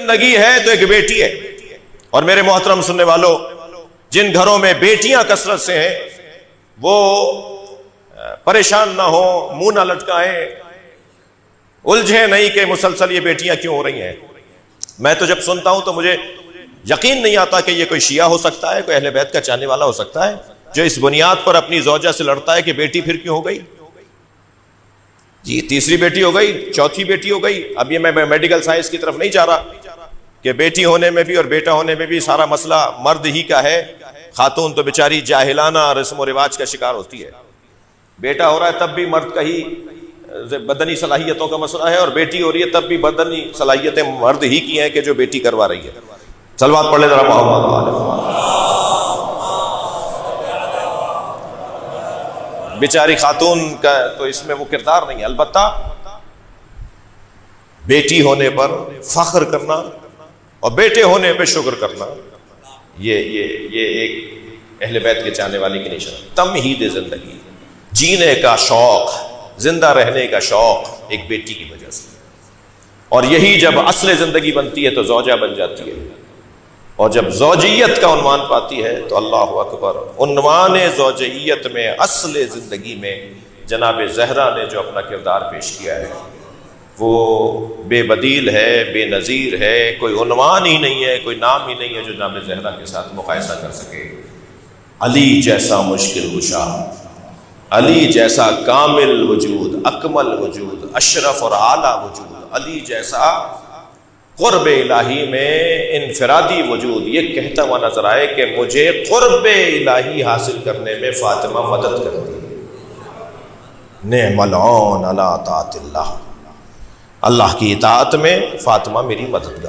زندگی ہے تو ایک بیٹی ہے. اور میرے محترم سننے والوں، جن گھروں میں بیٹیاں کثرت سے ہیں وہ پریشان نہ ہو، منہ نہ لٹکائیں، الجھے نہیں کہ مسلسل یہ بیٹیاں کیوں ہو رہی ہیں. میں تو جب سنتا ہوں تو مجھے یقین نہیں آتا کہ یہ کوئی شیعہ ہو سکتا ہے، کوئی اہل بیت کا چاہنے والا ہو سکتا ہے جو اس بنیاد پر اپنی زوجہ سے لڑتا ہے کہ بیٹی پھر کیوں ہو گئی. جی تیسری بیٹی ہو گئی، چوتھی بیٹی ہو گئی. اب یہ میں میڈیکل سائنس کی طرف نہیں جا رہا کہ بیٹی ہونے میں بھی اور بیٹا ہونے میں بھی سارا مسئلہ مرد ہی کا ہے. خاتون تو بیچاری جاہلانہ رسم و رواج کا شکار ہوتی ہے. بیٹا ہو رہا ہے تب بھی مرد کا ہی بدنی صلاحیتوں کا مسئلہ ہے، اور بیٹی ہو رہی ہے تب بھی بدنی صلاحیتیں مرد ہی کی ہیں کہ جو بیٹی کروا رہی ہے. صلوات پڑھ لیں ذرا محمد. بیچاری خاتون کا تو اس میں وہ کردار نہیں ہے. البتہ بیٹی ہونے پر فخر کرنا اور بیٹے ہونے پہ شکر کرنا، یہ ایک اہل بیت کے چاہنے والے کی نشان. تمہید زندگی، جینے کا شوق، زندہ رہنے کا شوق ایک بیٹی کی وجہ سے. اور یہی جب اصل زندگی بنتی ہے تو زوجہ بن جاتی ہے. اور جب زوجیت کا عنوان پاتی ہے تو اللہ اکبر، عنوان زوجیت میں اصل زندگی میں جناب زہرا نے جو اپنا کردار پیش کیا ہے وہ بے بدیل ہے، بے نظیر ہے. کوئی عنوان ہی نہیں ہے، کوئی نام ہی نہیں ہے جو جناب زہرا کے ساتھ مقایسہ کر سکے. علی جیسا مشکل کشا، علی جیسا کامل وجود، اکمل وجود، اشرف اور اعلیٰ وجود، علی جیسا قرب الہی میں انفرادی وجود. یہ کہتا ہوا نظر آئے کہ مجھے قرب الہی حاصل کرنے میں فاطمہ مدد کرتی ہے. نعم العون علی طاعت اللہ، اللہ کی اطاعت میں فاطمہ میری مددگار.